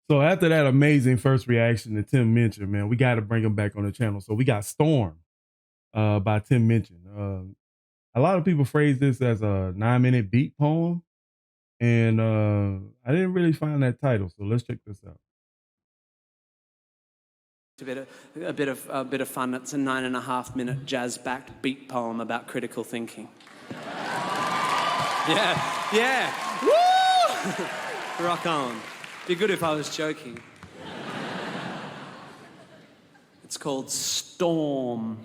So after that amazing first reaction to Tim Minchin, man, we got to bring him back on the channel. So we got Storm by Tim Minchin. A lot of people phrase this as a 9-minute beat poem, and I didn't really find that title. So let's check this out. A bit of fun. It's a 9.5-minute jazz-backed beat poem about critical thinking. Yeah. Woo! Rock on. Be good if I was joking. It's called Storm.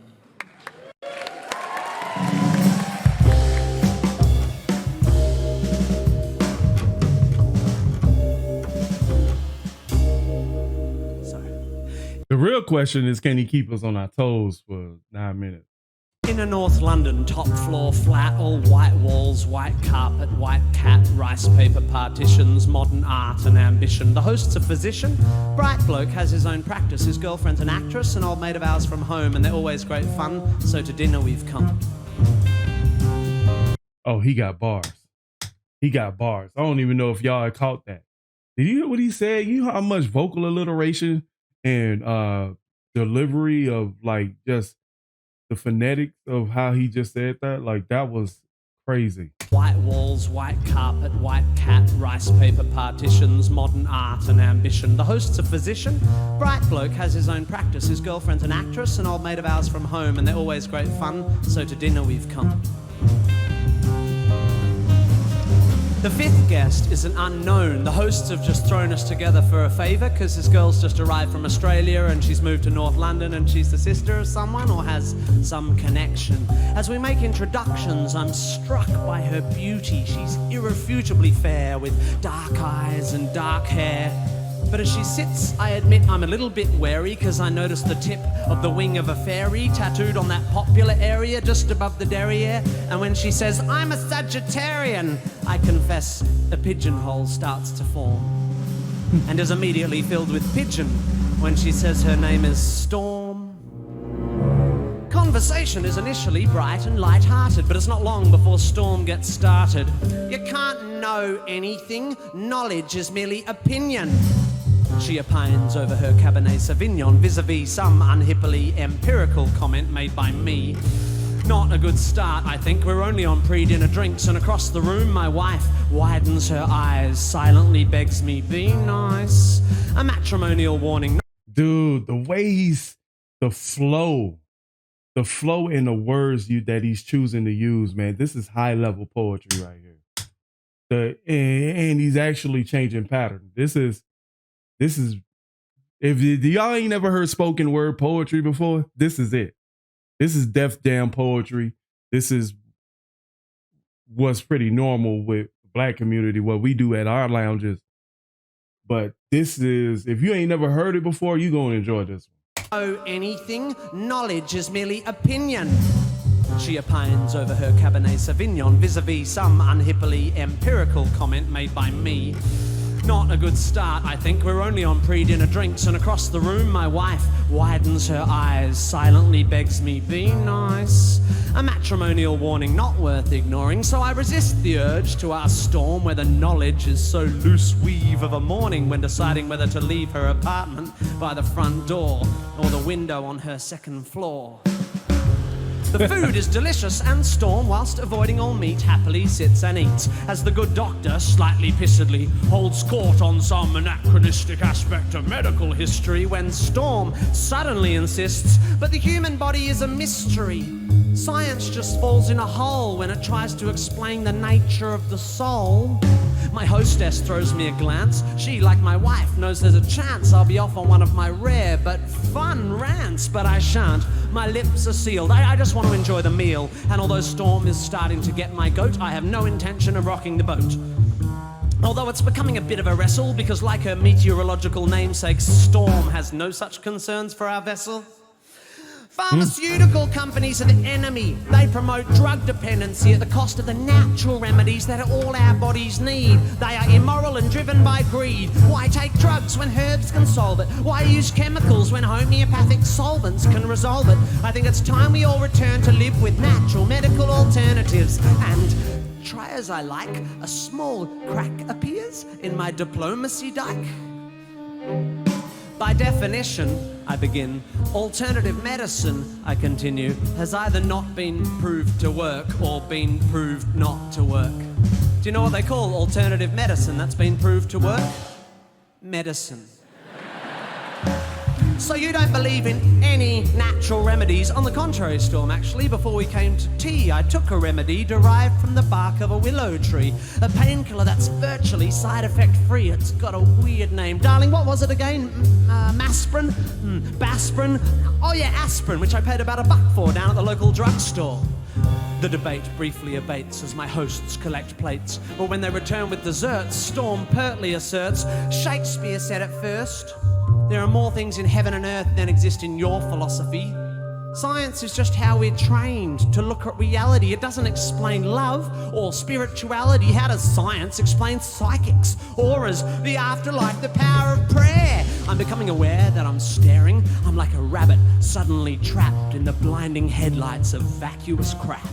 The real question is, can he keep us on our toes for 9 minutes? Inner North London, top floor flat, all white walls, white carpet, white cat, rice paper partitions, modern art and ambition. The host's a physician, bright bloke, has his own practice. His girlfriend's an actress, an old mate of ours from home, and they're always great fun, so to dinner we've come. Oh, he got bars. He got bars. I don't even know if y'all caught that. Did you hear what he said? You know how much vocal alliteration and delivery of like just the phonetics of how he just said that? Like, that was crazy. White walls, white carpet, white cat, rice paper partitions, modern art and ambition. The host's a physician, bright bloke, has his own practice. His girlfriend's an actress, an old mate of ours from home, and they're always great fun, so to dinner we've come. The fifth guest is an unknown. The hosts have just thrown us together for a favour because this girl's just arrived from Australia and she's moved to North London and she's the sister of someone or has some connection. As we make introductions, I'm struck by her beauty. She's irrefutably fair with dark eyes and dark hair. But as she sits, I admit I'm a little bit wary because I notice the tip of the wing of a fairy tattooed on that popular area just above the derriere. And when she says, I'm a Sagittarian, I confess a pigeonhole starts to form and is immediately filled with pigeon when she says her name is Storm. Conversation is initially bright and light-hearted, but it's not long before Storm gets started. You can't know anything. Knowledge is merely opinion. She opines over her Cabernet Sauvignon vis-a-vis some unhippily empirical comment made by me. Not a good start, I think. We're only on pre-dinner drinks, and across the room, my wife widens her eyes, silently begs me, be nice. A matrimonial warning. Dude, the way the flow in the words that he's choosing to use, man, this is high-level poetry right here. And he's actually changing pattern. This is if y'all ain't never heard spoken word poetry before, this is it. This is Def Jam poetry. This is what's pretty normal with the Black community, what we do at our lounges. But this is, if you ain't never heard it before, you're going to enjoy this one. Know anything. Knowledge is merely opinion. She opines over her Cabernet Sauvignon vis-a-vis some unhippily empirical comment made by me. Not a good start, I think. We're only on pre-dinner drinks, and across the room, my wife widens her eyes, silently begs me, be nice. A matrimonial warning not worth ignoring, so I resist the urge to ask Storm whether knowledge is so loose weave of a morning when deciding whether to leave her apartment by the front door or the window on her second floor. The food is delicious, and Storm, whilst avoiding all meat, happily sits and eats, as the good doctor, slightly pissedly, holds court on some anachronistic aspect of medical history when Storm suddenly insists, but the human body is a mystery. Science just falls in a hole when it tries to explain the nature of the soul. My hostess throws me a glance. She, like my wife, knows there's a chance I'll be off on one of my rare but fun rants, but I shan't. My lips are sealed. I just want to enjoy the meal. And although Storm is starting to get my goat, I have no intention of rocking the boat. Although it's becoming a bit of a wrestle, because like her meteorological namesake, Storm has no such concerns for our vessel. Pharmaceutical companies are the enemy. They promote drug dependency at the cost of the natural remedies that all our bodies need. They are immoral and driven by greed. Why take drugs when herbs can solve it? Why use chemicals when homeopathic solvents can resolve it? I think it's time we all return to live with natural medical alternatives. And try as I like, a small crack appears in my diplomacy dike. By definition, I begin, alternative medicine, I continue, has either not been proved to work or been proved not to work. Do you know what they call alternative medicine that's been proved to work? Medicine. So you don't believe in any natural remedies? On the contrary, Storm, actually, before we came to tea, I took a remedy derived from the bark of a willow tree, a painkiller that's virtually side effect free. It's got a weird name. Darling, what was it again? Masprin? Basprin? Oh yeah, aspirin, which I paid about $1 for down at the local drugstore. The debate briefly abates as my hosts collect plates, but when they return with desserts, Storm pertly asserts, Shakespeare said it first. There are more things in heaven and earth than exist in your philosophy. Science is just how we're trained to look at reality. It doesn't explain love or spirituality. How does science explain psychics, auras, the afterlife, the power of prayer? I'm becoming aware that I'm staring. I'm like a rabbit suddenly trapped in the blinding headlights of vacuous crap.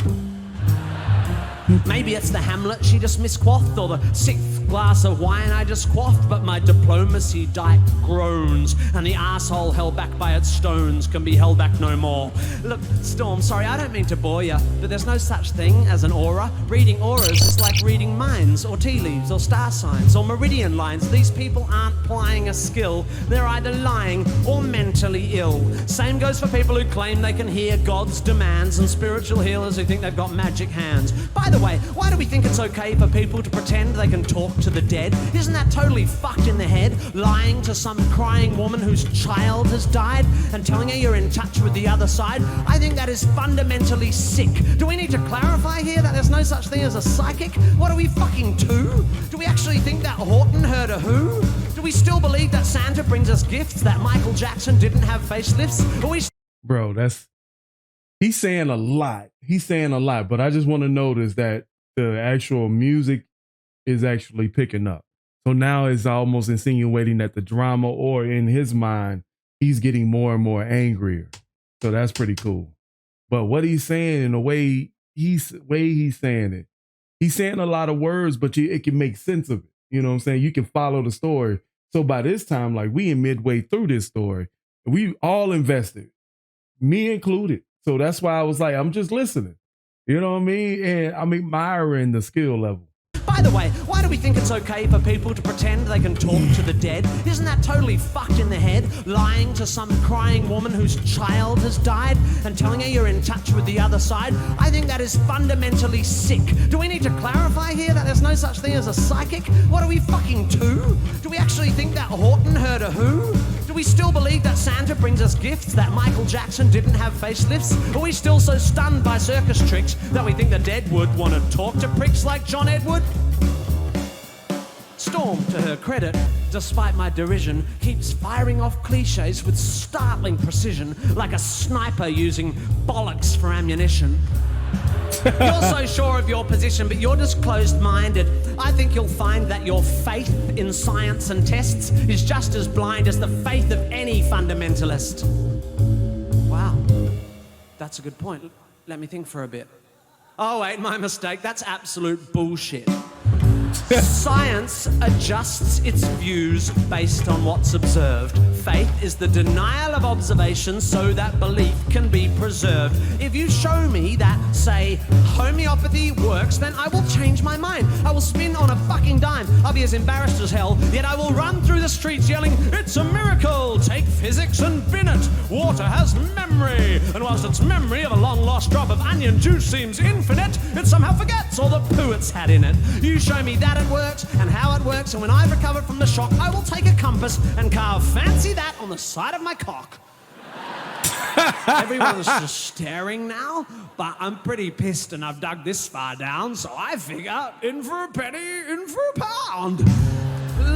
Maybe it's the Hamlet she just misquaffed, or the 6th glass of wine I just quaffed, but my diplomacy dyke groans, and the asshole held back by its stones can be held back no more. Look, Storm, sorry, I don't mean to bore you, but there's no such thing as an aura. Reading auras is like reading minds, or tea leaves, or star signs, or meridian lines. These people aren't plying a skill. They're either lying or mentally ill. Same goes for people who claim they can hear God's demands, and spiritual healers who think they've got magic hands. By the way, why do we think it's okay for people to pretend they can talk to the dead? Isn't that totally fucked in the head? Lying to some crying woman whose child has died and telling her you're in touch with the other side? I think that is fundamentally sick. Do we need to clarify here that there's no such thing as a psychic? What are we, fucking two? Do we actually think that Horton heard a who? Do we still believe that Santa brings us gifts, that Michael Jackson didn't have facelifts? Are we Bro, he's saying a lot. He's saying a lot, but I just want to notice that the actual music is actually picking up. So now it's almost insinuating that the drama, or in his mind, he's getting more and more angrier. So that's pretty cool. But what he's saying, in the way he's saying it, he's saying a lot of words, but it can make sense of it. You know what I'm saying? You can follow the story. So by this time, like, we in midway through this story, we all invested, me included. So that's why I was like, I'm just listening. You know what I mean? And I'm admiring the skill level. By the way, why do we think it's okay for people to pretend they can talk to the dead? Isn't that totally fucked in the head? Lying to some crying woman whose child has died and telling her you're in touch with the other side? I think that is fundamentally sick. Do we need to clarify here that there's no such thing as a psychic? What are we, fucking two? Do we actually think that Horton heard a who? Do we still believe that Santa brings us gifts, that Michael Jackson didn't have facelifts? Are we still so stunned by circus tricks that we think the dead would want to talk to pricks like John Edward? Storm, to her credit, despite my derision, keeps firing off cliches with startling precision, like a sniper using bollocks for ammunition. You're so sure of your position, but you're just closed-minded. I think you'll find that your faith in science and tests is just as blind as the faith of any fundamentalist. Wow, that's a good point. Let me think for a bit. Oh wait, my mistake. That's absolute bullshit. Science adjusts its views based on what's observed. Faith is the denial of observation so that belief can be preserved. If you show me that, say, homeopathy works, then I will change my mind. I will spin on a fucking dime. I'll be as embarrassed as hell, yet I will run through the streets yelling, "It's a miracle! Take physics and bin it! Water has memory! And whilst its memory of a long-lost drop of onion juice seems infinite, it somehow forgets all the poo it's had in it." You show me that it works and how it works, and when I've recovered from the shock, I will take a compass and carve fancy that on the side of my cock. Everyone's just staring now, but I'm pretty pissed and I've dug this far down, so I figure, in for a penny, in for a pound.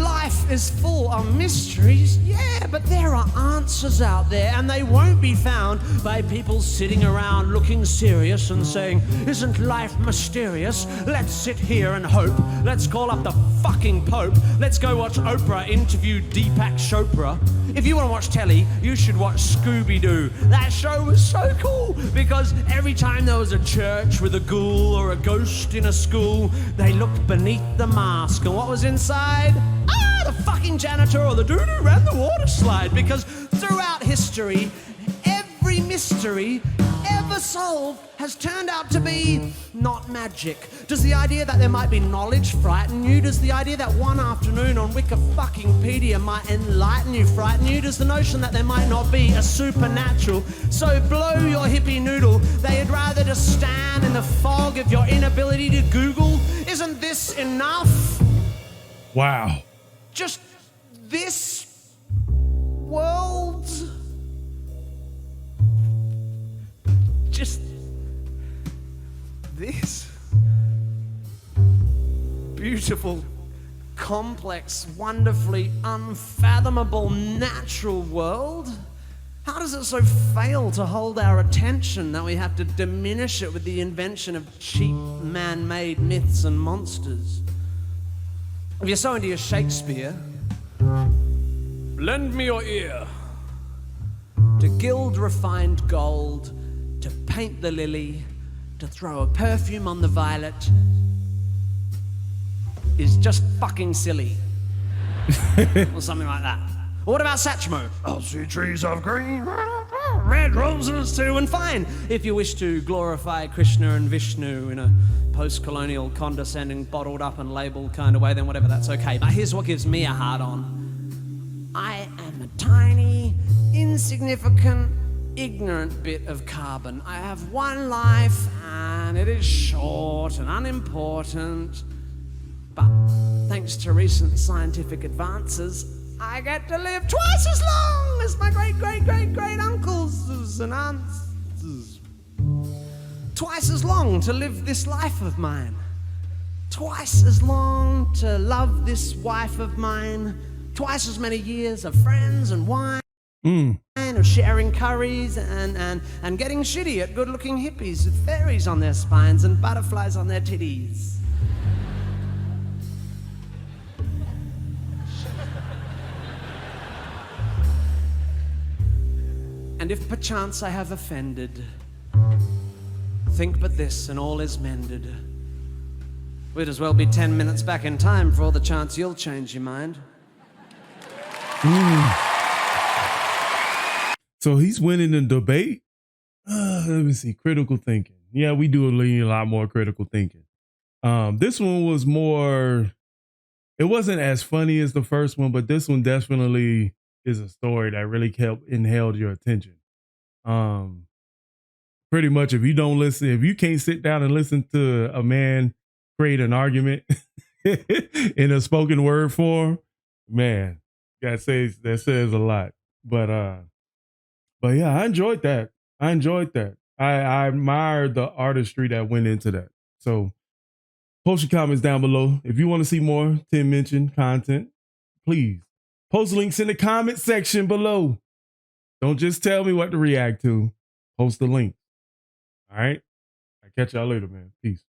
Life is full of mysteries, yeah, but there are answers out there, and they won't be found by people sitting around looking serious and saying, "Isn't life mysterious? Let's sit here and hope. Let's call up the fucking Pope. Let's go watch Oprah interview Deepak Chopra." If you want to watch telly, you should watch Scooby-Doo. That show was so cool because every time there was a church with a ghoul or a ghost in a school, they looked beneath the mask, and what was inside? The fucking janitor or the dude who ran the water slide, because throughout history, every mystery ever solved has turned out to be not magic. Does the idea that there might be knowledge frighten you? Does the idea that one afternoon on Wikipedia might enlighten you frighten you? Does the notion that there might not be a supernatural so blow your hippie noodle that you'd rather just stand in the fog of your inability to Google? Isn't this enough? Wow. Just this world? Just this beautiful, complex, wonderfully unfathomable natural world? How does it so fail to hold our attention that we have to diminish it with the invention of cheap man-made myths and monsters? If you're so into your Shakespeare, lend me your ear. To gild refined gold, to paint the lily, to throw a perfume on the violet is just fucking silly. Or something like that. Or what about Satchmo? I'll see trees of green, red roses too, and fine. If you wish to glorify Krishna and Vishnu in a post-colonial, condescending, bottled up and labelled kind of way, then whatever, that's okay. But here's what gives me a hard on. I am a tiny, insignificant, ignorant bit of carbon. I have one life and it is short and unimportant, but thanks to recent scientific advances, I get to live twice as long as my great uncles and aunts. Twice as long to live this life of mine. Twice as long to love this wife of mine. Twice as many years of friends and wine. Of sharing curries and getting shitty at good-looking hippies with fairies on their spines and butterflies on their titties. And if perchance I have offended, think but this and all is mended. We'd as well be 10 minutes back in time for all the chance you'll change your mind. So he's winning the debate. Let me see. Critical thinking. Yeah, we do a lot more critical thinking. This one was more, it wasn't as funny as the first one, but this one definitely is a story that really kept and held your attention. Pretty much if you can't sit down and listen to a man create an argument in a spoken word form, man, that says a lot. But yeah, I enjoyed that. I admired the artistry that went into that. So post your comments down below. If you want to see more Tim Minchin content, please post links in the comment section below. Don't just tell me what to react to. Post the link. All right. I'll catch y'all later, man. Peace.